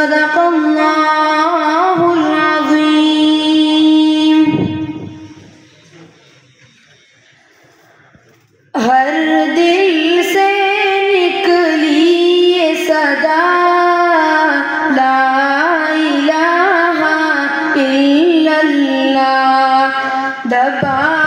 صدق اللہ العظیم. ہر دل سے نکلی یہ صدا لا الہ الا اللہ. دبا